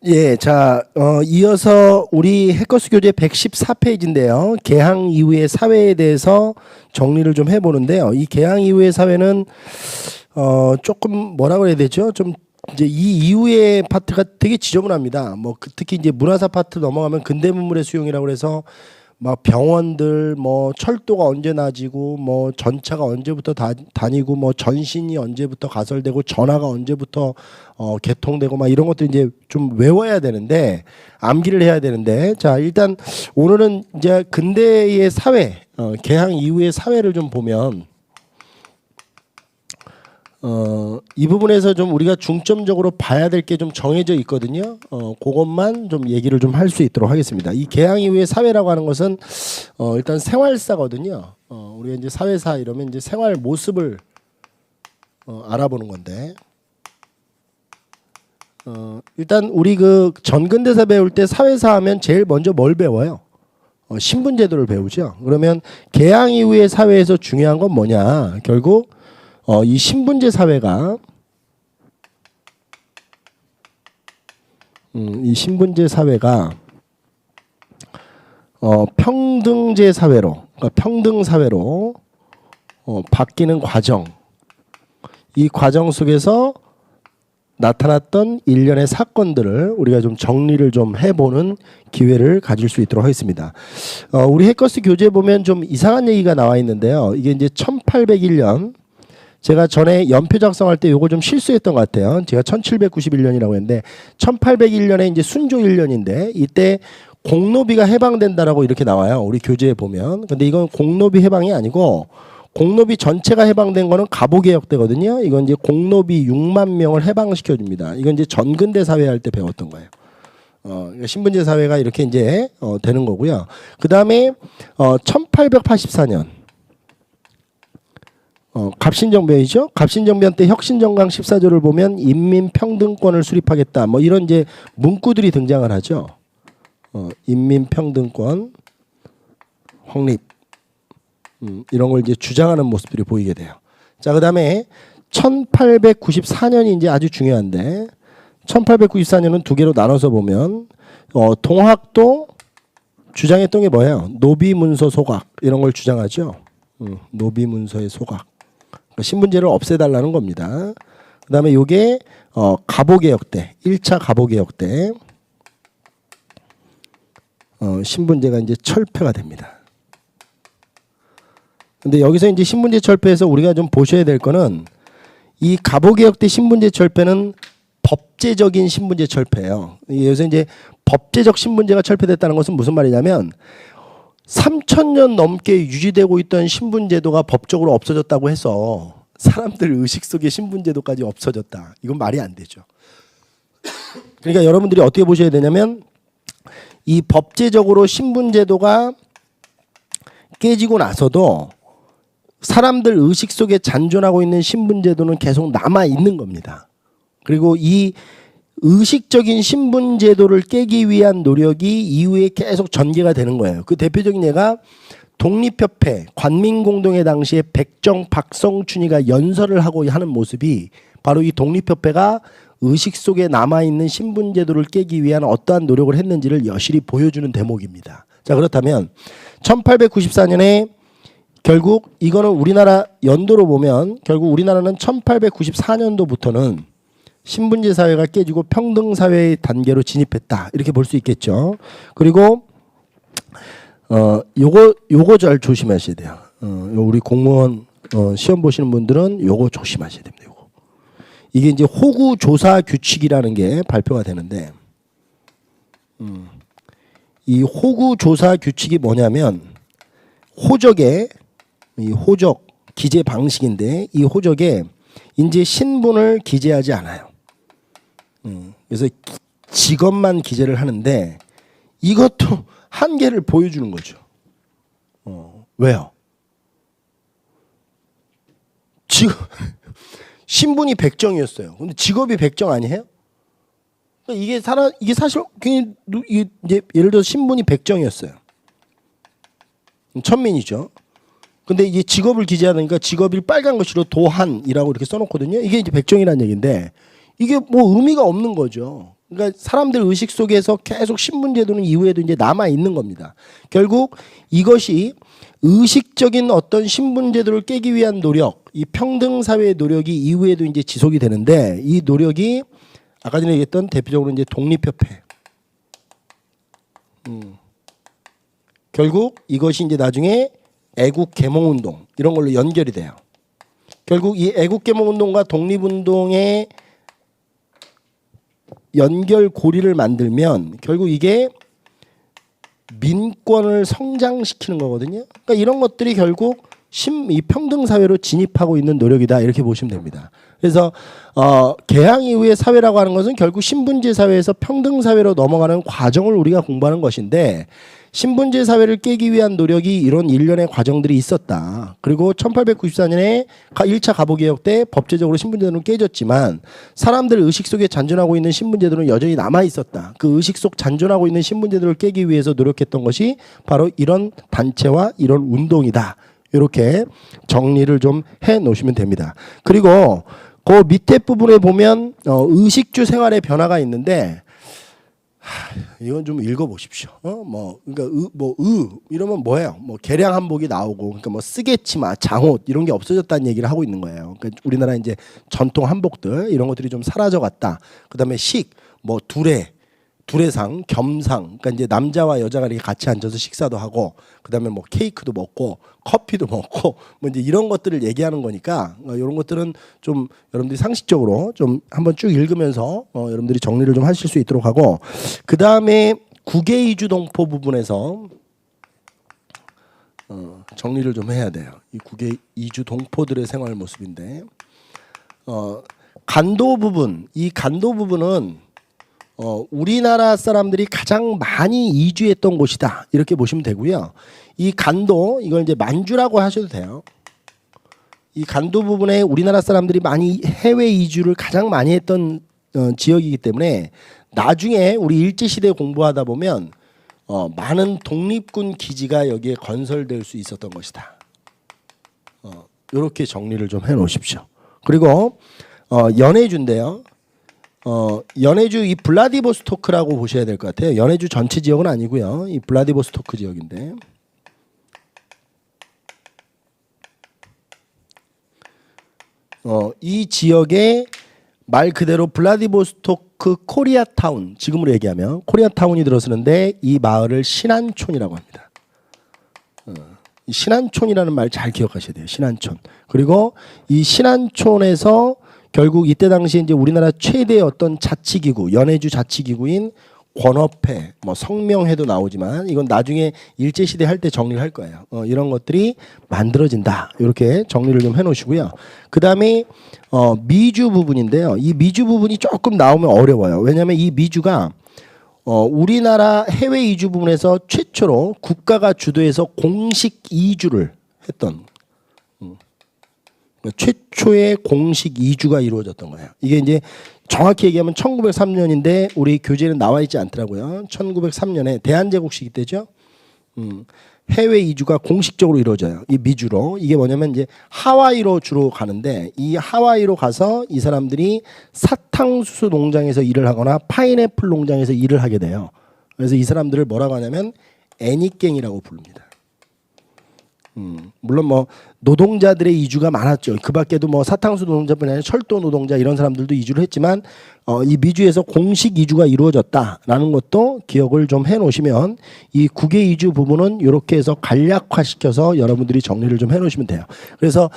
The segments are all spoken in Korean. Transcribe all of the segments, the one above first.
예, 자, 이어서 우리 해커스 교재 114페이지인데요. 개항 이후의 사회에 대해서 정리를 좀 해보는데요. 이 개항 이후의 사회는 조금 뭐라 그래야 되죠? 좀 이제 이 이후의 파트가 되게 지저분합니다. 뭐 특히 이제 문화사 파트 넘어가면 근대문물의 수용이라고 해서 막 병원들 뭐 철도가 언제 나지고 뭐 전차가 언제부터 다니고 뭐 전신이 언제부터 가설되고 전화가 언제부터 개통되고 막 이런 것도 이제 좀 외워야 되는데 암기를 해야 되는데 자 일단 오늘은 이제 근대의 사회 개항 이후의 사회를 좀 보면 이 부분에서 좀 우리가 중점적으로 봐야 될 게 좀 정해져 있거든요. 그것만 좀 얘기를 좀 할 수 있도록 하겠습니다. 이 개항 이후의 사회라고 하는 것은 일단 생활사거든요. 우리가 이제 사회사 이러면 이제 생활 모습을 알아보는 건데 일단 우리 그 전근대사 배울 때 사회사 하면 제일 먼저 뭘 배워요? 신분제도를 배우죠. 그러면 개항 이후의 사회에서 중요한 건 뭐냐? 결국 이 신분제 사회가 이 신분제 사회가 평등제 사회로 그러니까 평등 사회로 바뀌는 과정 이 과정 속에서 나타났던 일련의 사건들을 우리가 좀 정리를 좀 해보는 기회를 가질 수 있도록 하겠습니다. 우리 해커스 교재에 보면 좀 이상한 얘기가 나와 있는데요. 이게 이제 1801년 제가 전에 연표 작성할 때 요거 좀 실수했던 것 같아요. 제가 1791년이라고 했는데 1801년에 이제 순조 1년인데 이때 공노비가 해방된다라고 이렇게 나와요. 우리 교재에 보면. 근데 이건 공노비 해방이 아니고 공노비 전체가 해방된 거는 갑오개혁 때거든요. 이건 이제 공노비 6만 명을 해방시켜 줍니다. 이건 이제 전근대 사회 할 때 배웠던 거예요. 신분제 사회가 이렇게 이제 되는 거고요. 그다음에 1884년 갑신정변이죠. 갑신정변 때 혁신정강 14조를 보면 인민평등권을 수립하겠다. 뭐 이런 이제 문구들이 등장을 하죠. 인민평등권 확립 이런 걸 이제 주장하는 모습들이 보이게 돼요. 자, 그다음에 1894년이 이제 아주 중요한데 1894년은 두 개로 나눠서 보면 동학도 주장했던 게 뭐예요? 노비문서 소각 이런 걸 주장하죠. 노비문서의 소각. 신분제를 없애달라는 겁니다. 그 다음에 요게 갑오개혁 때 1차 갑오개혁 때 신분제가 이제 철폐가 됩니다. 근데 여기서 이제 신분제 철폐에서 우리가 좀 보셔야 될 거는 이 갑오개혁 때 신분제 철폐는 법제적인 신분제 철폐예요. 여기서 이제 법제적 신분제가 철폐됐다는 것은 무슨 말이냐면 3,000년 넘게 유지되고 있던 신분제도가 법적으로 없어졌다고 해서 사람들 의식 속에 신분제도까지 없어졌다. 이건 말이 안 되죠. 그러니까 여러분들이 어떻게 보셔야 되냐면 이 법제적으로 신분제도가 깨지고 나서도 사람들 의식 속에 잔존하고 있는 신분제도는 계속 남아 있는 겁니다. 그리고 이 의식적인 신분제도를 깨기 위한 노력이 이후에 계속 전개가 되는 거예요. 그 대표적인 예가 독립협회 관민공동회 당시에 백정 박성춘이가 연설을 하고 하는 모습이 바로 이 독립협회가 의식 속에 남아있는 신분제도를 깨기 위한 어떠한 노력을 했는지를 여실히 보여주는 대목입니다. 자, 그렇다면 1894년에 결국 이거는 우리나라 연도로 보면 결국 우리나라는 1894년도부터는 신분제 사회가 깨지고 평등 사회의 단계로 진입했다. 이렇게 볼 수 있겠죠. 그리고 요거 잘 조심하셔야 돼요. 우리 공무원 시험 보시는 분들은 요거 조심하셔야 됩니다. 요거. 이게 이제 호구 조사 규칙이라는 게 발표가 되는데 이 호구 조사 규칙이 뭐냐면 호적에 이 호적 기재 방식인데 이 호적에 이제 신분을 기재하지 않아요. 그래서 직업만 기재를 하는데 이것도 한계를 보여주는 거죠. 왜요? 직업 신분이 백정이었어요. 근데 직업이 백정 아니에요? 그러니까 이게 사실 이제 예를 들어 신분이 백정이었어요. 천민이죠. 근데 이게 직업을 기재하니까 직업이 빨간 글씨로 도한이라고 이렇게 써놓거든요. 이게 이제 백정이라는 얘기인데 이게 뭐 의미가 없는 거죠. 그러니까 사람들 의식 속에서 계속 신분제도는 이후에도 이제 남아 있는 겁니다. 결국 이것이 의식적인 어떤 신분제도를 깨기 위한 노력, 이 평등 사회의 노력이 이후에도 이제 지속이 되는데, 이 노력이 아까 전에 얘기했던 대표적으로 이제 독립협회. 결국 이것이 이제 나중에 애국 개몽운동 이런 걸로 연결이 돼요. 결국 이 애국 개몽운동과 독립운동의 연결고리를 만들면 결국 이게 민권을 성장시키는 거거든요. 그러니까 이런 것들이 결국 이 평등 사회로 진입하고 있는 노력이다 이렇게 보시면 됩니다. 그래서 개항 이후의 사회라고 하는 것은 결국 신분제 사회에서 평등 사회로 넘어가는 과정을 우리가 공부하는 것인데, 신분제 사회를 깨기 위한 노력이 이런 일련의 과정들이 있었다. 그리고 1894년에 1차 갑오개혁 때 법제적으로 신분제도는 깨졌지만 사람들 의식 속에 잔존하고 있는 신분제도는 여전히 남아 있었다. 그 의식 속 잔존하고 있는 신분제도를 깨기 위해서 노력했던 것이 바로 이런 단체와 이런 운동이다. 이렇게 정리를 좀 해 놓으시면 됩니다. 그리고 그 밑에 부분에 보면 의식주 생활의 변화가 있는데, 이건 좀 읽어보십시오. 그러니까 이러면 뭐예요? 뭐 개량 한복이 나오고, 그러니까 뭐 쓰개치마, 장옷 이런 게 없어졌다는 얘기를 하고 있는 거예요. 그러니까 우리나라 이제 전통 한복들 이런 것들이 좀 사라져갔다. 그다음에 뭐 두레상, 겸상, 그러니까 이제 남자와 여자가 이렇게 같이 앉아서 식사도 하고, 그다음에 뭐 케이크도 먹고, 커피도 먹고, 뭐 이제 이런 것들을 얘기하는 거니까 이런 것들은 좀 여러분들이 상식적으로 좀 한번 쭉 읽으면서 여러분들이 정리를 좀 하실 수 있도록 하고, 그 다음에 국외 이주 동포 부분에서 정리를 좀 해야 돼요. 이 국외 이주 동포들의 생활 모습인데, 간도 부분, 이 간도 부분은 우리나라 사람들이 가장 많이 이주했던 곳이다 이렇게 보시면 되고요. 이 간도, 이걸 이제 만주라고 하셔도 돼요. 이 간도 부분에 우리나라 사람들이 많이 해외 이주를 가장 많이 했던 지역이기 때문에 나중에 우리 일제시대 공부하다 보면 많은 독립군 기지가 여기에 건설될 수 있었던 것이다. 이렇게 정리를 좀 해 놓으십시오. 그리고 연해주인데요. 연해주 이 블라디보스토크라고 보셔야 될 것 같아요. 연해주 전체 지역은 아니고요. 이 블라디보스토크 지역인데, 이 지역에 말 그대로 블라디보스토크 코리아타운, 지금으로 얘기하면 코리아타운이 들어서는데 이 마을을 신안촌이라고 합니다. 이 신안촌이라는 말 잘 기억하셔야 돼요. 신안촌. 그리고 이 신안촌에서 결국 이때 당시에 이제 우리나라 최대의 어떤 자치기구, 연해주 자치기구인 권업회, 뭐 성명회도 나오지만 이건 나중에 일제시대 할 때 정리를 할 거예요. 이런 것들이 만들어진다. 이렇게 정리를 좀 해놓으시고요. 그 다음에 미주 부분인데요. 이 미주 부분이 조금 나오면 어려워요. 왜냐하면 이 미주가 우리나라 해외 이주 부분에서 최초로 국가가 주도해서 공식 이주를 했던 최초의 공식 이주가 이루어졌던 거예요. 이게 이제 정확히 얘기하면 1903년인데 우리 교재에는 나와 있지 않더라고요. 1903년에 대한제국 시기 때죠. 해외 이주가 공식적으로 이루어져요. 이 미주로. 이게 뭐냐면 이제 하와이로 주로 가는데, 이 하와이로 가서 이 사람들이 사탕수수 농장에서 일을 하거나 파인애플 농장에서 일을 하게 돼요. 그래서 이 사람들을 뭐라고 하냐면 애니깽이라고 부릅니다. 물론 뭐 노동자들의 이주가 많았죠. 그 밖에도 뭐 사탕수 노동자뿐 아니라 철도 노동자 이런 사람들도 이주를 했지만 이 미주에서 공식 이주가 이루어졌다라는 것도 기억을 좀 해놓으시면 이 국외 이주 부분은 이렇게 해서 간략화시켜서 여러분들이 정리를 좀 해놓으시면 돼요. 그래서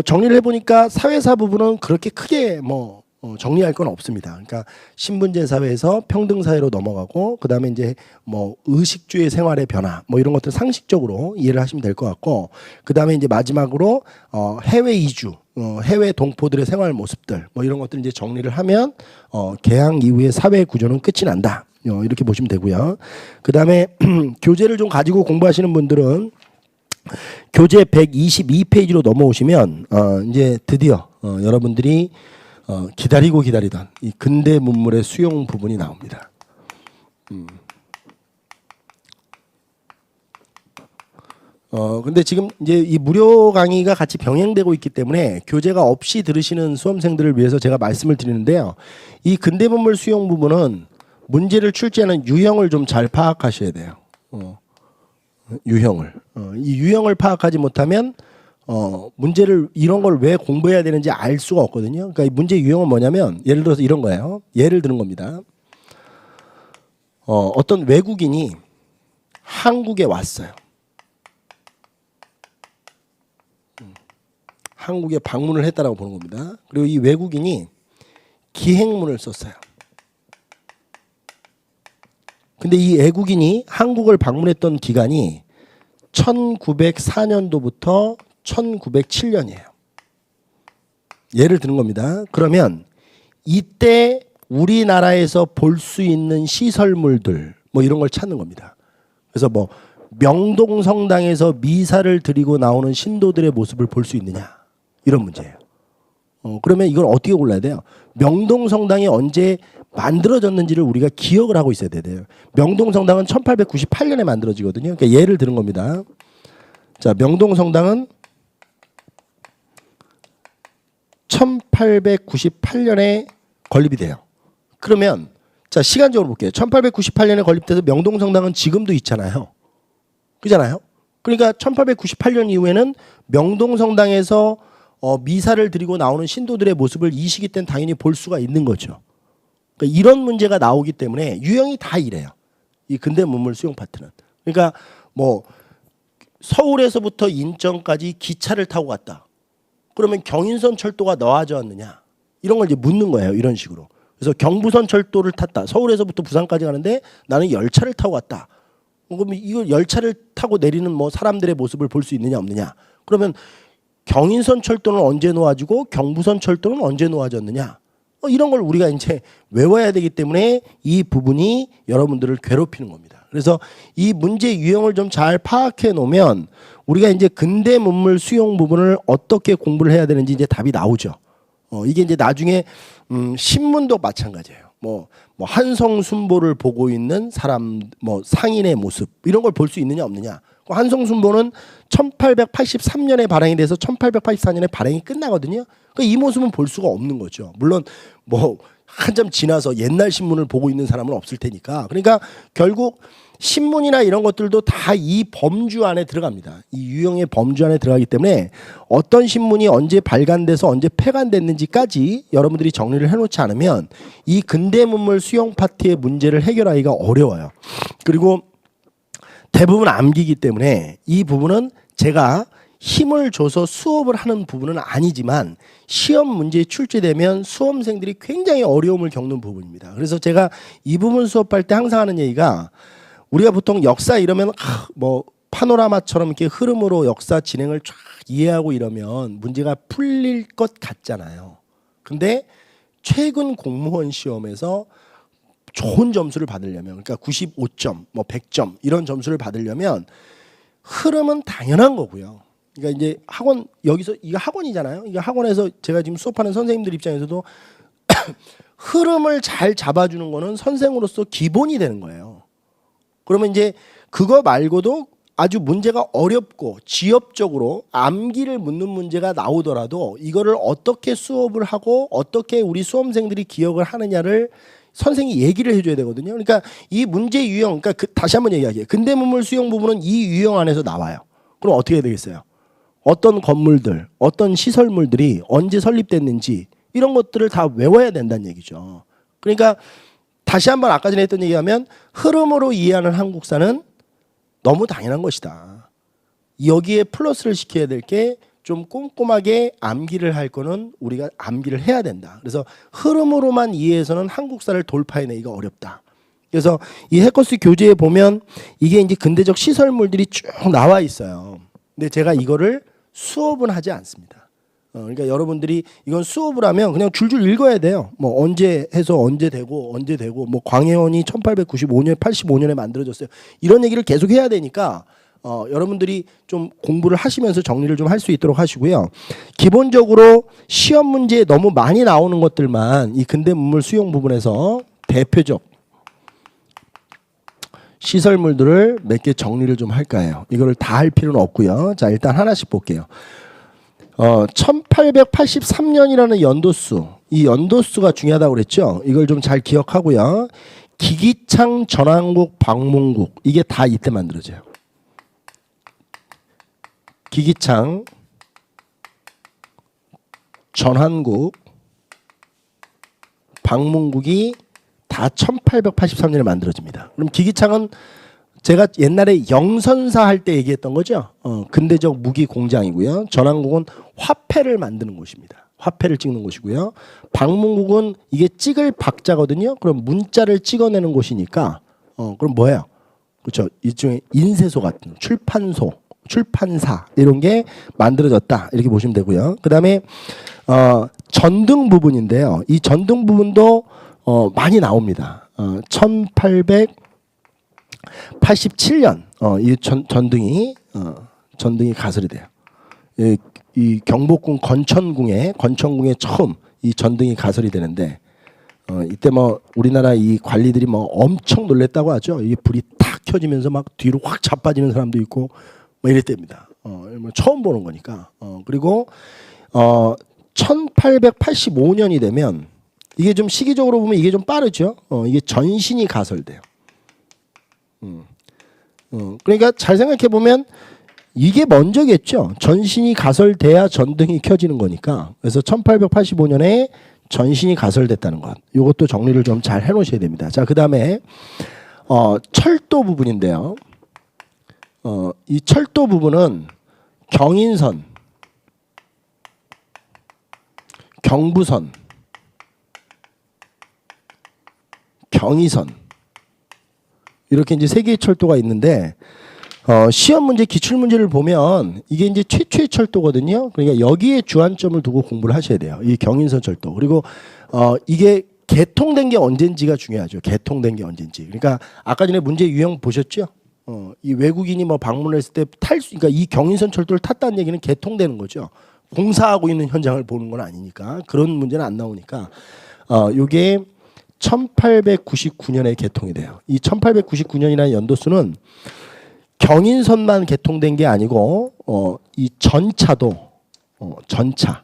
정리를 해보니까 사회사 부분은 그렇게 크게 뭐 정리할 건 없습니다. 그러니까 신분제 사회에서 평등 사회로 넘어가고, 그 다음에 이제 뭐 의식주의 생활의 변화, 뭐 이런 것들 상식적으로 이해를 하시면 될 것 같고, 그 다음에 이제 마지막으로 해외 이주, 해외 동포들의 생활 모습들, 뭐 이런 것들 이제 정리를 하면 개항 이후의 사회 구조는 끝이 난다. 이렇게 보시면 되고요. 그 다음에 교재를 좀 가지고 공부하시는 분들은 교재 122페이지로 넘어오시면 이제 드디어 여러분들이 기다리고 기다리던 이 근대 문물의 수용 부분이 나옵니다. 근데 지금 이제 이 무료 강의가 같이 병행되고 있기 때문에 교재가 없이 들으시는 수험생들을 위해서 제가 말씀을 드리는데요. 이 근대문물 수용 부분은 문제를 출제하는 유형을 좀 잘 파악하셔야 돼요. 유형을. 이 유형을 파악하지 못하면 문제를 이런 걸 왜 공부해야 되는지 알 수가 없거든요. 그러니까 이 문제 유형은 뭐냐면 예를 들어서 이런 거예요. 예를 드는 겁니다. 어떤 외국인이 한국에 왔어요. 한국에 방문을 했다라고 보는 겁니다. 그리고 이 외국인이 기행문을 썼어요. 근데 이 외국인이 한국을 방문했던 기간이 1904년도부터 1907년이에요. 예를 드는 겁니다. 그러면 이때 우리나라에서 볼 수 있는 시설물들 뭐 이런 걸 찾는 겁니다. 그래서 뭐 명동성당에서 미사를 드리고 나오는 신도들의 모습을 볼 수 있느냐 이런 문제예요. 그러면 이걸 어떻게 골라야 돼요? 명동성당이 언제 만들어졌는지를 우리가 기억을 하고 있어야 돼요. 명동성당은 1898년에 만들어지거든요. 그러니까 예를 드는 겁니다. 자, 명동성당은 1898년에 건립이 돼요. 그러면 자, 시간적으로 볼게요. 1898년에 건립돼서 명동성당은 지금도 있잖아요. 그잖아요. 그러니까 1898년 이후에는 명동성당에서 미사를 드리고 나오는 신도들의 모습을 이 시기 때는 당연히 볼 수가 있는 거죠. 그러니까 이런 문제가 나오기 때문에 유형이 다 이래요. 이 근대문물 수용 파트는. 그러니까 뭐 서울에서부터 인천까지 기차를 타고 갔다. 그러면 경인선 철도가 나와졌느냐? 이런 걸 이제 묻는 거예요. 이런 식으로. 그래서 경부선 철도를 탔다. 서울에서부터 부산까지 가는데 나는 열차를 타고 갔다. 그럼 이걸 열차를 타고 내리는 뭐 사람들의 모습을 볼 수 있느냐 없느냐? 그러면 경인선 철도는 언제 놓아지고 경부선 철도는 언제 놓아졌느냐? 이런 걸 우리가 이제 외워야 되기 때문에 이 부분이 여러분들을 괴롭히는 겁니다. 그래서 이 문제 유형을 좀 잘 파악해 놓으면 우리가 이제 근대 문물 수용 부분을 어떻게 공부를 해야 되는지 이제 답이 나오죠. 이게 이제 나중에 신문도 마찬가지예요. 뭐 한성순보를 보고 있는 사람, 뭐 상인의 모습 이런 걸 볼 수 있느냐 없느냐. 한성순보는 1883년에 발행이 돼서 1884년에 발행이 끝나거든요. 이 모습은 볼 수가 없는 거죠. 물론 뭐 한참 지나서 옛날 신문을 보고 있는 사람은 없을 테니까. 그러니까 결국 신문이나 이런 것들도 다 이 범주 안에 들어갑니다. 이 유형의 범주 안에 들어가기 때문에 어떤 신문이 언제 발간돼서 언제 폐간됐는지까지 여러분들이 정리를 해놓지 않으면 이 근대문물 수용 파트의 문제를 해결하기가 어려워요. 그리고 대부분 암기기 때문에 이 부분은 제가 힘을 줘서 수업을 하는 부분은 아니지만 시험 문제에 출제되면 수험생들이 굉장히 어려움을 겪는 부분입니다. 그래서 제가 이 부분 수업할 때 항상 하는 얘기가 우리가 보통 역사 이러면 뭐 파노라마처럼 이렇게 흐름으로 역사 진행을 쫙 이해하고 이러면 문제가 풀릴 것 같잖아요. 근데 최근 공무원 시험에서 좋은 점수를 받으려면 그러니까 95점, 뭐 100점 이런 점수를 받으려면 흐름은 당연한 거고요. 그러니까 이제 학원 여기서 이거 학원이잖아요. 이거 학원에서 제가 지금 수업하는 선생님들 입장에서도 흐름을 잘 잡아주는 거는 선생으로서 기본이 되는 거예요. 그러면 이제 그거 말고도 아주 문제가 어렵고 지엽적으로 암기를 묻는 문제가 나오더라도 이거를 어떻게 수업을 하고 어떻게 우리 수험생들이 기억을 하느냐를 선생이 얘기를 해줘야 되거든요. 그러니까 이 문제 유형, 그러니까 다시 한번 얘기할게요. 근대문물 수용 부분은 이 유형 안에서 나와요. 그럼 어떻게 해야 되겠어요? 어떤 건물들, 어떤 시설물들이 언제 설립됐는지 이런 것들을 다 외워야 된다는 얘기죠. 그러니까 다시 한번 아까 전에 했던 얘기하면 흐름으로 이해하는 한국사는 너무 당연한 것이다. 여기에 플러스를 시켜야 될 게 좀 꼼꼼하게 암기를 할 거는 우리가 암기를 해야 된다. 그래서 흐름으로만 이해해서는 한국사를 돌파해내기가 어렵다. 그래서 이 해커스 교재에 보면 이게 이제 근대적 시설물들이 쭉 나와 있어요. 근데 제가 이거를 수업은 하지 않습니다. 그러니까 여러분들이 이건 수업을 하면 그냥 줄줄 읽어야 돼요. 뭐 언제 해서 언제 되고 뭐 광해원이 1895년 85년에 만들어졌어요. 이런 얘기를 계속 해야 되니까 여러분들이 좀 공부를 하시면서 정리를 좀 할 수 있도록 하시고요. 기본적으로 시험 문제에 너무 많이 나오는 것들만 이 근대문물 수용 부분에서 대표적 시설물들을 몇 개 정리를 좀 할까요? 이거를 다 할 필요는 없고요. 자, 일단 하나씩 볼게요. 1883년이라는 연도수, 이 연도수가 중요하다고 그랬죠. 이걸 좀 잘 기억하고요. 기기창, 전환국, 방문국, 이게 다 이때 만들어져요. 기기창, 전환국, 방문국이 다 1883년에 만들어집니다. 그럼 기기창은 제가 옛날에 영선사 할 때 얘기했던 거죠. 근대적 무기 공장이고요. 전환국은 화폐를 만드는 곳입니다. 화폐를 찍는 곳이고요. 방문국은 이게 찍을 박자거든요. 그럼 문자를 찍어내는 곳이니까 그럼 뭐예요? 그렇죠. 일종의 인쇄소 같은 출판소, 출판사 이런 게 만들어졌다 이렇게 보시면 되고요. 그다음에 전등 부분인데요. 이 전등 부분도 많이 나옵니다. 1887년 이 전등이 가설이 돼요. 이 경복궁 건천궁에 처음 이 전등이 가설이 되는데 이때 뭐 우리나라 이 관리들이 뭐 엄청 놀랬다고 하죠. 이게 불이 탁 켜지면서 막 뒤로 확 자빠지는 사람도 있고 뭐 이랬답니다. 뭐 처음 보는 거니까. 그리고 1885년이 되면 이게 좀 시기적으로 보면 이게 좀 빠르죠. 이게 전신이 가설돼요. 그러니까 잘 생각해 보면 이게 먼저겠죠. 전신이 가설돼야 전등이 켜지는 거니까. 그래서 1885년에 전신이 가설됐다는 것. 이것도 정리를 좀 잘 해놓으셔야 됩니다. 자, 그 다음에 철도 부분인데요. 이 철도 부분은 경인선, 경부선, 경의선 이렇게 이제 세 개의 철도가 있는데 시험 문제, 기출 문제를 보면 이게 이제 최초의 철도거든요. 그러니까 여기에 주안점을 두고 공부를 하셔야 돼요. 이 경인선 철도. 그리고 이게 개통된 게 언젠지가 중요하죠. 개통된 게 언젠지. 그러니까 아까 전에 문제 유형 보셨죠? 이 외국인이 뭐 방문했을 때 그러니까 이 경인선 철도를 탔다는 얘기는 개통되는 거죠. 공사하고 있는 현장을 보는 건 아니니까 그런 문제는 안 나오니까 요게 1899년에 개통이 돼요. 이 1899년이라는 연도수는 경인선만 개통된 게 아니고 이 전차도 전차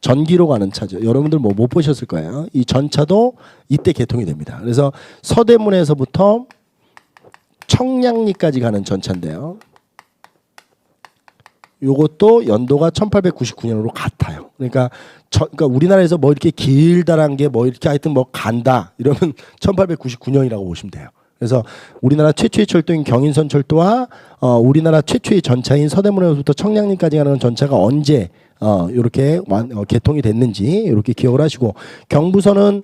전기로 가는 차죠. 여러분들 뭐 못 보셨을 거예요. 이 전차도 이때 개통이 됩니다. 그래서 서대문에서부터 청량리까지 가는 전차인데요. 요것도 연도가 1899년으로 같아요. 그러니까 우리나라에서 뭐 이렇게 길다란 게 뭐 이렇게 하여튼 뭐 간다 이러면 1899년이라고 보시면 돼요. 그래서 우리나라 최초의 철도인 경인선 철도와 우리나라 최초의 전차인 서대문에서부터 청량리까지 가는 전차가 언제 이렇게 개통이 됐는지 이렇게 기억을 하시고, 경부선은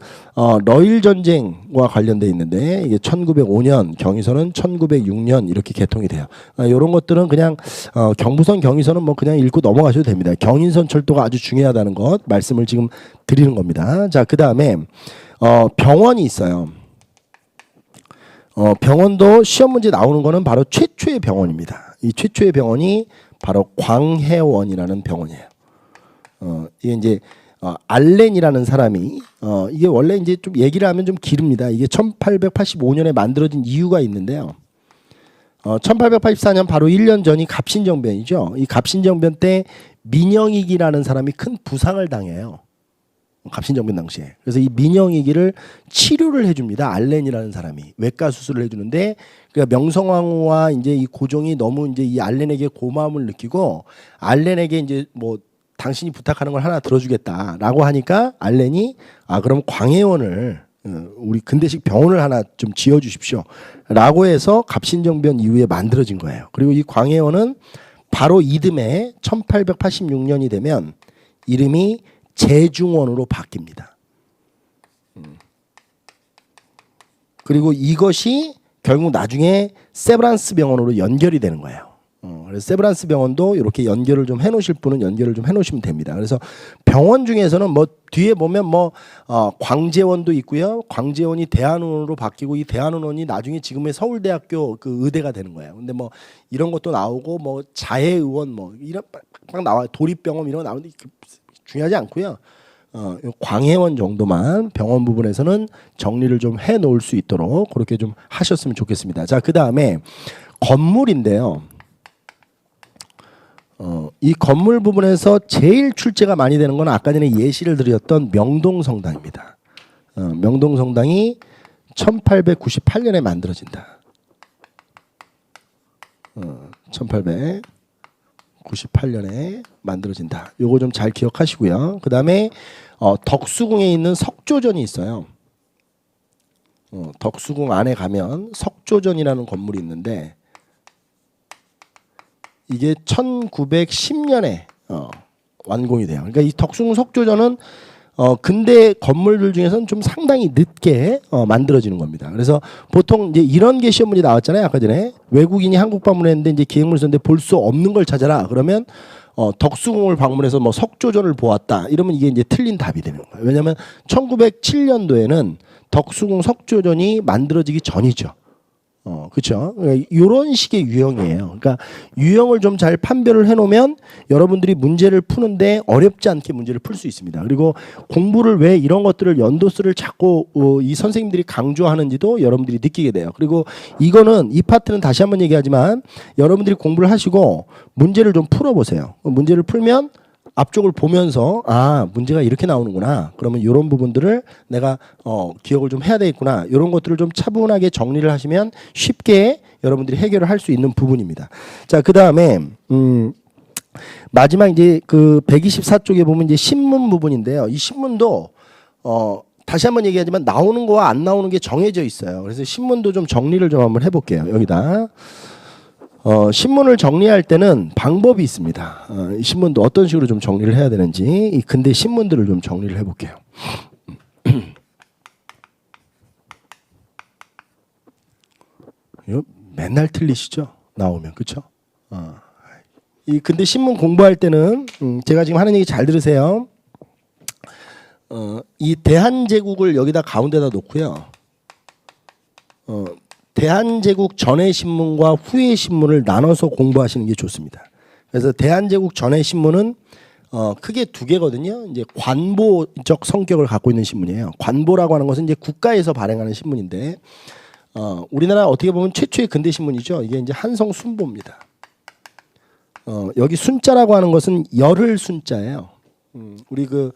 러일 전쟁과 관련돼 있는데 이게 1905년, 경의선은 1906년 이렇게 개통이 돼요. 이런 것들은 그냥 경부선, 경의선은 뭐 그냥 읽고 넘어가셔도 됩니다. 경인선 철도가 아주 중요하다는 것 말씀을 지금 드리는 겁니다. 자, 그 다음에 병원이 있어요. 병원도 시험 문제 나오는 거는 바로 최초의 병원입니다. 이 최초의 병원이 바로 광해원이라는 병원이에요. 이게 이제 알렌이라는 사람이 이게 원래 이제 좀 얘기를 하면 좀 기릅니다. 이게 1885년에 만들어진 이유가 있는데요. 1884년 바로 1년 전이 갑신정변이죠. 이 갑신정변 때 민영익이라는 사람이 큰 부상을 당해요. 갑신정변 당시에. 그래서 이 민영이기를 치료를 해줍니다. 알렌이라는 사람이 외과 수술을 해주는데, 그러니까 명성황후와 이제 이 고종이 너무 이제 이 알렌에게 고마움을 느끼고 알렌에게 이제 뭐 당신이 부탁하는 걸 하나 들어주겠다라고 하니까 알렌이 그럼 광해원을 우리 근대식 병원을 하나 좀 지어주십시오라고 해서 갑신정변 이후에 만들어진 거예요. 그리고 이 광해원은 바로 이듬해 1886년이 되면 이름이 제중원으로 바뀝니다. 그리고 이것이 결국 나중에 세브란스 병원으로 연결이 되는 거예요. 그래서 세브란스 병원도 이렇게 연결을 좀 해놓으실 분은 연결을 좀 해놓으시면 됩니다. 그래서 병원 중에서는 뭐 뒤에 보면 뭐 광재원도 있고요. 광재원이 대한의원으로 바뀌고 이 대한의원이 나중에 지금의 서울대학교 그 의대가 되는 거예요. 근데 뭐 이런 것도 나오고 뭐 자해의원 뭐 이런 막 나와요. 도립병원 이런 거 나오는데 중요하지 않고요. 요 광해원 정도만 병원 부분에서는 정리를 좀 해 놓을 수 있도록 그렇게 좀 하셨으면 좋겠습니다. 자, 그다음에 건물인데요. 이 건물 부분에서 제일 출제가 많이 되는 건 아까 전에 예시를 드렸던 명동성당입니다. 명동성당이 1898년에 만들어진다. 1898년에 만들어진다. 요거 좀 잘 기억하시고요. 그 다음에 덕수궁에 있는 석조전이 있어요. 덕수궁 안에 가면 석조전이라는 건물이 있는데 이게 1910년에 완공이 돼요. 그러니까 이 덕수궁 석조전은 근대 건물들 중에서는 좀 상당히 늦게 만들어지는 겁니다. 그래서 보통 이제 이런 게 시험 문제 나왔잖아요. 아까 전에 외국인이 한국 방문했는데 이제 기획물서인데 볼 수 없는 걸 찾아라. 그러면 덕수궁을 방문해서 뭐 석조전을 보았다. 이러면 이게 이제 틀린 답이 되는 거예요. 왜냐하면 1907년도에는 덕수궁 석조전이 만들어지기 전이죠. 그렇죠. 이런 식의 유형이에요. 그러니까 유형을 좀 잘 판별을 해놓으면 여러분들이 문제를 푸는데 어렵지 않게 문제를 풀 수 있습니다. 그리고 공부를 왜 이런 것들을 연도수를 자꾸 이 선생님들이 강조하는지도 여러분들이 느끼게 돼요. 그리고 이거는 이 파트는 다시 한번 얘기하지만 여러분들이 공부를 하시고 문제를 좀 풀어보세요. 문제를 풀면 앞쪽을 보면서 아 문제가 이렇게 나오는구나. 그러면 이런 부분들을 내가 기억을 좀 해야 되겠구나. 이런 것들을 좀 차분하게 정리를 하시면 쉽게 여러분들이 해결을 할 수 있는 부분입니다. 자, 그 다음에 마지막 이제 그 124쪽에 보면 이제 신문 부분인데요. 이 신문도 다시 한번 얘기하지만 나오는 거와 안 나오는 게 정해져 있어요. 그래서 신문도 좀 정리를 좀 한번 해볼게요. 여기다. 신문을 정리할 때는 방법이 있습니다. 이 신문도 어떤 식으로 좀 정리를 해야 되는지 이 근대 신문들을 좀 정리를 해볼게요. 이거 맨날 틀리시죠? 나오면 그렇죠? 이 근대 신문 공부할 때는 제가 지금 하는 얘기 잘 들으세요. 이 대한제국을 여기다 가운데다 놓고요. 대한제국 전의 신문과 후의 신문을 나눠서 공부하시는 게 좋습니다. 그래서 대한제국 전의 신문은 크게 두 개거든요. 이제 관보적 성격을 갖고 있는 신문이에요. 관보라고 하는 것은 이제 국가에서 발행하는 신문인데 우리나라 어떻게 보면 최초의 근대 신문이죠. 이게 이제 한성순보입니다. 여기 순자라고 하는 것은 열흘 순자예요. 우리 그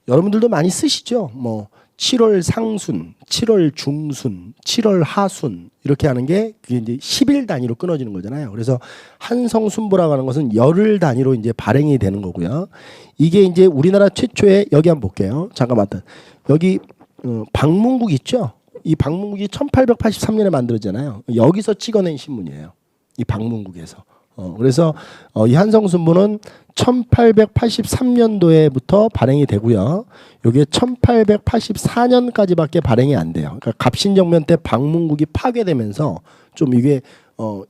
여러분들도 많이 쓰시죠. 뭐 7월 상순, 7월 중순, 7월 하순 이렇게 하는 게 그게 이제 10일 단위로 끊어지는 거잖아요. 그래서 한성순보라고 하는 것은 열흘 단위로 이제 발행이 되는 거고요. 이게 이제 우리나라 최초의 여기 한번 볼게요. 잠깐만. 여기 방문국 있죠? 이 방문국이 1883년에 만들어졌잖아요. 여기서 찍어낸 신문이에요. 이 방문국에서. 그래서 이 한성순보는 1883년도에부터 발행이 되고요. 이게 1884년까지밖에 발행이 안 돼요. 그러니까 갑신정변 때 방문국이 파괴되면서 좀 이게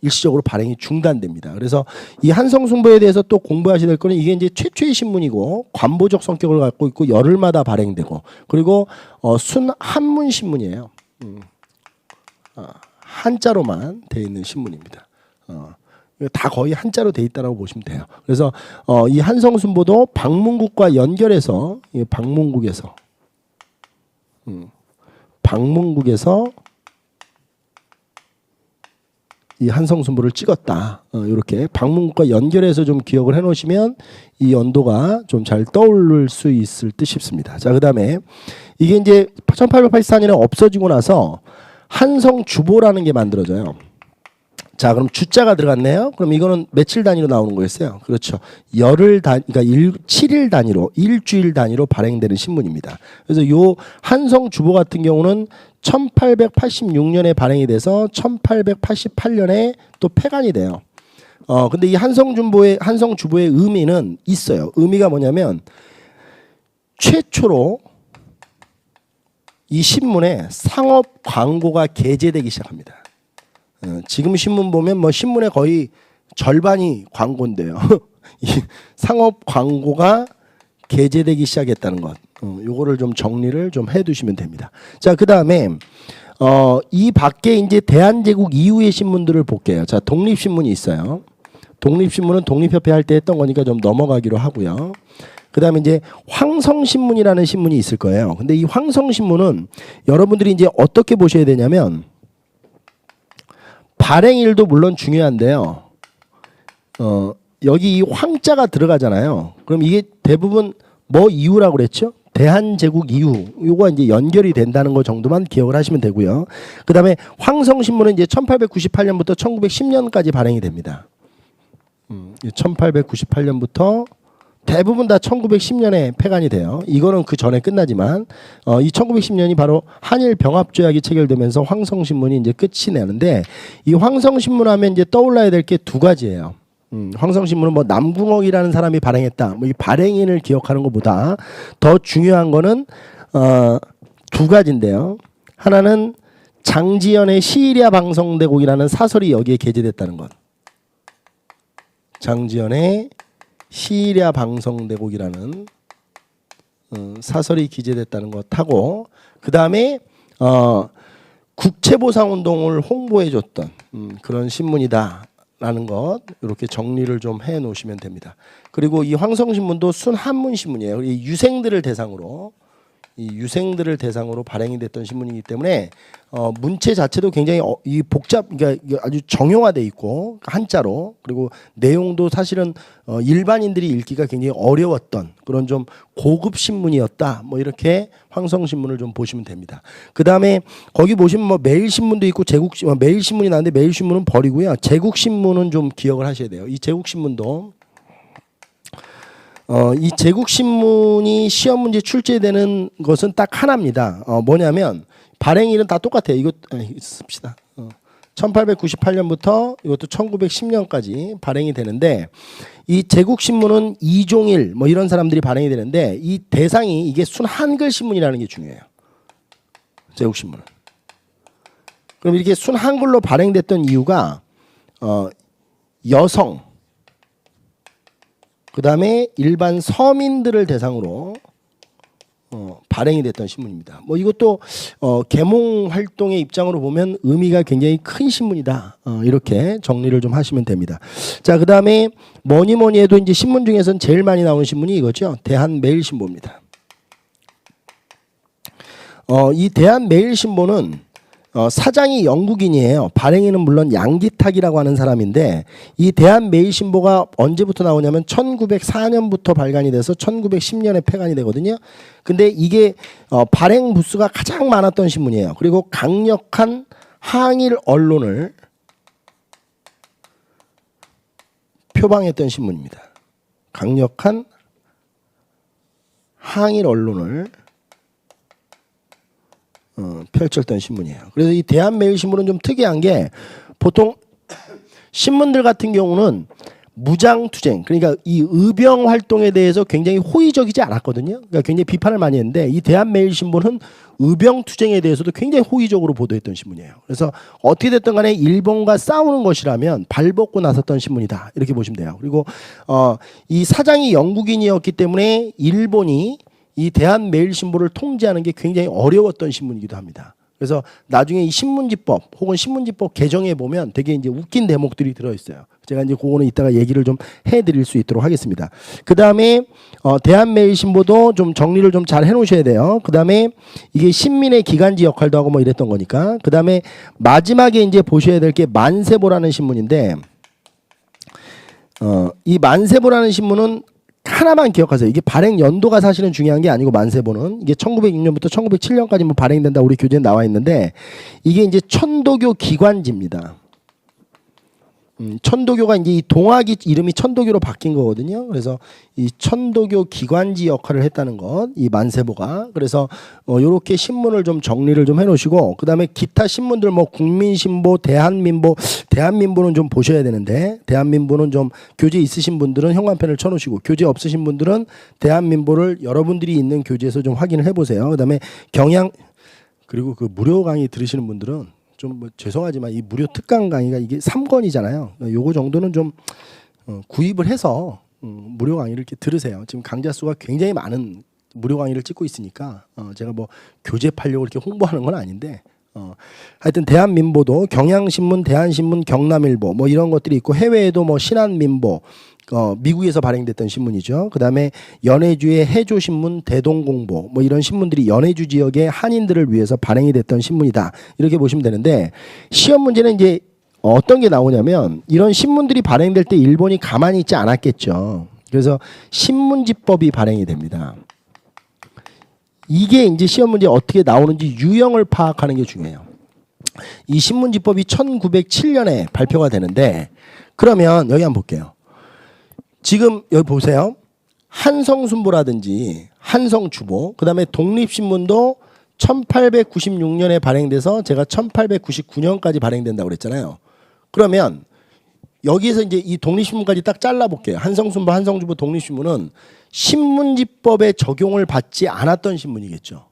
일시적으로 발행이 중단됩니다. 그래서 이 한성순보에 대해서 또 공부하셔야 될 거는 이게 이제 최초의 신문이고 관보적 성격을 갖고 있고 열흘마다 발행되고 그리고 순한문 신문이에요. 한자로만 되어 있는 신문입니다. 다 거의 한자로 돼 있다라고 보시면 돼요. 그래서 이 한성순보도 방문국과 연결해서 방문국에서 이 한성순보를 찍었다. 이렇게 방문국과 연결해서 좀 기억을 해놓으시면 이 연도가 좀 잘 떠오를 수 있을 듯 싶습니다. 자, 그다음에 이게 이제 1884년에 없어지고 나서 한성주보라는 게 만들어져요. 자, 그럼 주자가 들어갔네요. 그럼 이거는 며칠 단위로 나오는 거였어요? 그렇죠. 열흘 그러니까 7일 단위로, 일주일 단위로 발행되는 신문입니다. 그래서 요 한성주보 같은 경우는 1886년에 발행이 돼서 1888년에 또 폐간이 돼요. 근데 이 한성주보의 의미는 있어요. 의미가 뭐냐면 최초로 이 신문에 상업 광고가 게재되기 시작합니다. 지금 신문 보면 뭐 신문의 거의 절반이 광고인데요. 이 상업 광고가 게재되기 시작했다는 것. 요거를 좀 정리를 좀 해두시면 됩니다. 자, 그 다음에 이 밖에 이제 대한제국 이후의 신문들을 볼게요. 자, 독립신문이 있어요. 독립신문은 독립협회 할 때 했던 거니까 좀 넘어가기로 하고요. 그다음에 이제 황성신문이라는 신문이 있을 거예요. 근데 이 황성신문은 여러분들이 이제 어떻게 보셔야 되냐면 발행일도 물론 중요한데요. 여기 이 황자가 들어가잖아요. 그럼 이게 대부분 뭐 이후라고 그랬죠? 대한제국 이후. 요거 이제 연결이 된다는 거 정도만 기억을 하시면 되고요. 그다음에 황성신문은 이제 1898년부터 1910년까지 발행이 됩니다. 1898년부터 대부분 다 1910년에 폐간이 돼요. 이거는 그 전에 끝나지만 이 1910년이 바로 한일 병합조약이 체결되면서 황성신문이 이제 끝이 나는데 이 황성신문 하면 이제 떠올라야 될 게 두 가지예요. 황성신문은 뭐 남궁옥이라는 사람이 발행했다. 뭐 이 발행인을 기억하는 것보다 더 중요한 거는 두 가지인데요. 하나는 장지연의 시일야 방성대곡이라는 사설이 여기에 게재됐다는 것. 장지연의 시일야 방성대곡이라는 사설이 기재됐다는 것하고 그 다음에 국채보상운동을 홍보해줬던 그런 신문이다라는 것 이렇게 정리를 좀 해놓으시면 됩니다. 그리고 이 황성신문도 순한문신문이에요. 이 유생들을 대상으로 발행이 됐던 신문이기 때문에 문체 자체도 굉장히 이 그러니까 아주 정형화돼 있고 한자로 그리고 내용도 사실은 일반인들이 읽기가 굉장히 어려웠던 그런 좀 고급 신문이었다. 뭐 이렇게 황성신문을 좀 보시면 됩니다. 그 다음에 거기 보시면 뭐 매일신문도 있고 매일신문이 나는데 매일신문은 버리고요. 제국신문은 좀 기억을 하셔야 돼요. 이 제국신문도 이 제국신문이 시험 문제 출제되는 것은 딱 하나입니다. 뭐냐면 발행일은 다 똑같아요. 이거 씁시다. 1898년부터 이것도 1910년까지 발행이 되는데 이 제국신문은 이종일 뭐 이런 사람들이 발행이 되는데 이 대상이 이게 순한글 신문이라는 게 중요해요. 제국신문은. 그럼 이렇게 순한글로 발행됐던 이유가 여성 그 다음에 일반 서민들을 대상으로 발행이 됐던 신문입니다. 뭐 이것도 계몽 활동의 입장으로 보면 의미가 굉장히 큰 신문이다. 이렇게 정리를 좀 하시면 됩니다. 자, 그 다음에 뭐니 해도 이제 신문 중에서는 제일 많이 나오는 신문이 이거죠. 대한매일신보입니다. 이 대한매일신보는 사장이 영국인이에요. 발행인은 물론 양기탁이라고 하는 사람인데 이 대한매일신보가 언제부터 나오냐면 1904년부터 발간이 돼서 1910년에 폐간이 되거든요. 근데 이게 발행 부수가 가장 많았던 신문이에요. 그리고 강력한 항일 언론을 표방했던 신문입니다. 강력한 항일 언론을 펼쳤던 신문이에요. 그래서 이 대한매일신문은 좀 특이한 게 보통 신문들 같은 경우는 무장투쟁 그러니까 이 의병 활동에 대해서 굉장히 호의적이지 않았거든요. 그러니까 굉장히 비판을 많이 했는데 이 대한매일신문은 의병투쟁에 대해서도 굉장히 호의적으로 보도했던 신문이에요. 그래서 어떻게 됐든 간에 일본과 싸우는 것이라면 발벗고 나섰던 신문이다. 이렇게 보시면 돼요. 그리고 이 사장이 영국인이었기 때문에 일본이 이 대한매일신보를 통제하는 게 굉장히 어려웠던 신문이기도 합니다. 그래서 나중에 이 신문지법 혹은 신문지법 개정에 보면 되게 이제 웃긴 대목들이 들어있어요. 제가 이제 그거는 이따가 얘기를 좀 해드릴 수 있도록 하겠습니다. 그 다음에 대한매일신보도 좀 정리를 좀 잘 해놓으셔야 돼요. 그 다음에 이게 신민의 기간지 역할도 하고 뭐 이랬던 거니까. 그 다음에 마지막에 이제 보셔야 될 게 만세보라는 신문인데 이 만세보라는 신문은 하나만 기억하세요. 이게 발행 연도가 사실은 중요한 게 아니고 만세보는 이게 1906년부터 1907년까지 뭐 발행된다 우리 교재에 나와 있는데 이게 이제 천도교 기관지입니다. 천도교가 이제 이 동학이 이름이 천도교로 바뀐 거거든요. 그래서 이 천도교 기관지 역할을 했다는 것, 이 만세보가. 그래서 요렇게 신문을 좀 정리를 좀 해놓으시고, 그 다음에 기타 신문들 뭐 국민신보, 대한민보는 좀 보셔야 되는데, 대한민보는 좀 교재 있으신 분들은 형광펜을 쳐놓으시고, 교재 없으신 분들은 대한민보를 여러분들이 있는 교재에서 좀 확인을 해보세요. 그 다음에 그리고 그 무료 강의 들으시는 분들은 좀 뭐 죄송하지만 이 무료 특강 강의가 이게 3권이잖아요. 요거 정도는 좀 구입을 해서 무료 강의를 이렇게 들으세요. 지금 강좌 수가 굉장히 많은 무료 강의를 찍고 있으니까 제가 뭐 교재 팔려고 이렇게 홍보하는 건 아닌데 하여튼 대한민보도 경향신문, 대한신문, 경남일보 뭐 이런 것들이 있고 해외에도 뭐 신한민보, 미국에서 발행됐던 신문이죠. 그다음에 연해주의 해조신문, 대동공보 뭐 이런 신문들이 연해주 지역의 한인들을 위해서 발행이 됐던 신문이다. 이렇게 보시면 되는데 시험 문제는 이제 어떤 게 나오냐면 이런 신문들이 발행될 때 일본이 가만히 있지 않았겠죠. 그래서 신문지법이 발행이 됩니다. 이게 이제 시험 문제 어떻게 나오는지 유형을 파악하는 게 중요해요. 이 신문지법이 1907년에 발표가 되는데 그러면 여기 한번 볼게요. 지금 여기 보세요. 한성순보라든지 한성주보 그다음에 독립신문도 1896년에 발행돼서 제가 1899년까지 발행된다고 그랬잖아요. 그러면 여기에서 이제 이 독립신문까지 딱 잘라볼게요. 한성순보, 한성주보, 독립신문은 신문지법의 적용을 받지 않았던 신문이겠죠.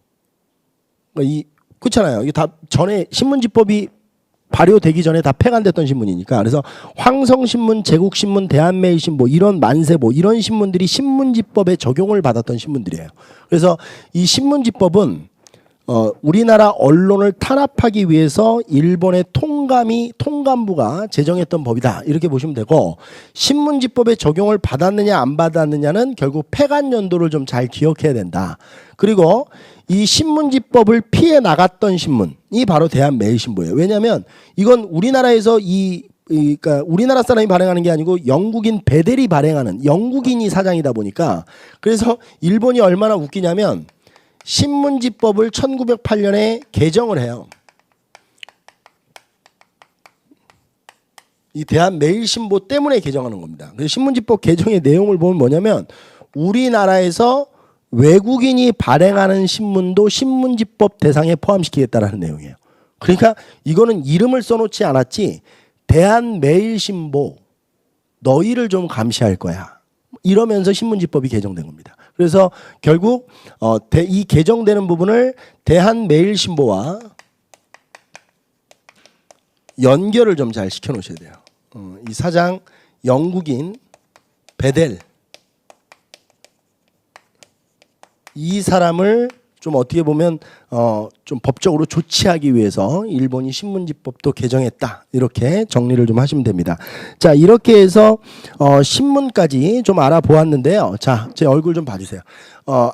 그러니까 그렇잖아요. 이게 다 전에 신문지법이 발효되기 전에 다 폐간됐던 신문이니까. 그래서 황성신문, 제국신문, 대한매일신보 이런 만세보 이런 신문들이 신문지법에 적용을 받았던 신문들이에요. 그래서 이 신문지법은 우리나라 언론을 탄압하기 위해서 일본의 통감부가 제정했던 법이다. 이렇게 보시면 되고 신문지법에 적용을 받았느냐 안 받았느냐는 결국 폐간 연도를 좀 잘 기억해야 된다. 그리고 이 신문지법을 피해 나갔던 신문이 바로 대한매일신보예요. 왜냐하면 이건 우리나라에서 그러니까 우리나라 사람이 발행하는 게 아니고 영국인 베델이 발행하는 영국인이 사장이다 보니까 그래서 일본이 얼마나 웃기냐면 신문지법을 1908년에 개정을 해요. 이 대한매일신보 때문에 개정하는 겁니다. 그래서 신문지법 개정의 내용을 보면 뭐냐면 우리나라에서 외국인이 발행하는 신문도 신문지법 대상에 포함시키겠다라는 내용이에요. 그러니까 이거는 이름을 써놓지 않았지 대한매일신보 너희를 좀 감시할 거야. 이러면서 신문지법이 개정된 겁니다. 그래서 결국 이 개정되는 부분을 대한매일신보와 연결을 좀 잘 시켜놓으셔야 돼요. 이 사장 영국인 베델 이 사람을 좀 어떻게 보면 좀 법적으로 조치하기 위해서 일본이 신문지법도 개정했다. 이렇게 정리를 좀 하시면 됩니다. 자, 이렇게 해서 신문까지 좀 알아보았는데요. 자, 제 얼굴 좀 봐주세요.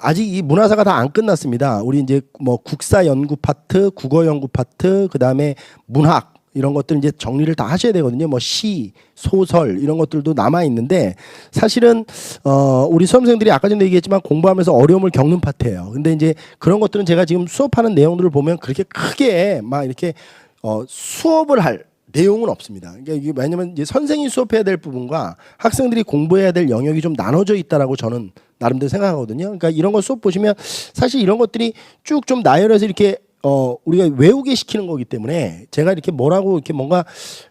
아직 이 문화사가 다 안 끝났습니다. 우리 이제 뭐 국사 연구 파트, 국어 연구 파트, 그 다음에 문학 이런 것들 이제 정리를 다 하셔야 되거든요. 뭐 시, 소설 이런 것들도 남아 있는데 사실은 우리 수험생들이 아까 전에 얘기했지만 공부하면서 어려움을 겪는 파트예요. 근데 이제 그런 것들은 제가 지금 수업하는 내용들을 보면 그렇게 크게 막 이렇게 수업을 할 내용은 없습니다. 그러니까 이게 왜냐면 이제 선생이 수업해야 될 부분과 학생들이 공부해야 될 영역이 좀 나눠져 있다라고 저는 나름대로 생각하거든요. 그러니까 이런 거 수업 보시면 사실 이런 것들이 쭉 좀 나열해서 이렇게 우리가 외우게 시키는 거기 때문에 제가 이렇게 뭐라고 이렇게 뭔가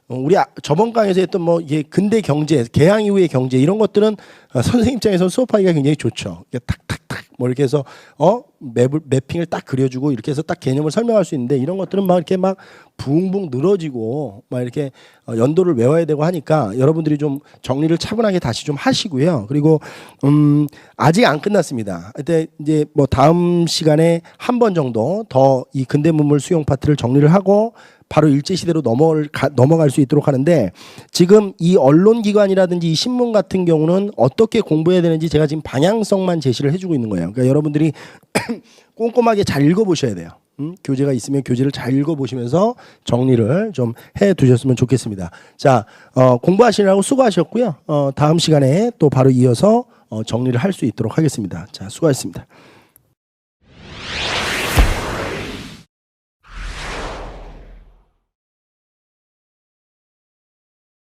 우리 저번 강에서 했던 뭐 이게 근대 경제, 개항 이후의 경제 이런 것들은 선생님 입장에서 수업하기가 굉장히 좋죠. 이게 탁탁탁 뭐 이렇게 해서 매핑을 딱 그려주고 이렇게 해서 딱 개념을 설명할 수 있는데 이런 것들은 막 이렇게 막 붕붕 늘어지고 막 이렇게 연도를 외워야 되고 하니까 여러분들이 좀 정리를 차분하게 다시 좀 하시고요. 그리고 아직 안 끝났습니다. 그때 이제 뭐 다음 시간에 한 번 정도 더 이 근대문물 수용 파트를 정리를 하고 바로 일제시대로 넘어갈 수 있도록 하는데 지금 이 언론기관이라든지 이 신문 같은 경우는 어떻게 공부해야 되는지 제가 지금 방향성만 제시를 해주고 있는 거예요. 그러니까 여러분들이 꼼꼼하게 잘 읽어보셔야 돼요. 교재가 있으면 교재를 잘 읽어보시면서 정리를 좀 해두셨으면 좋겠습니다. 자, 공부하시느라고 수고하셨고요. 다음 시간에 또 바로 이어서 정리를 할 수 있도록 하겠습니다. 자, 수고하셨습니다.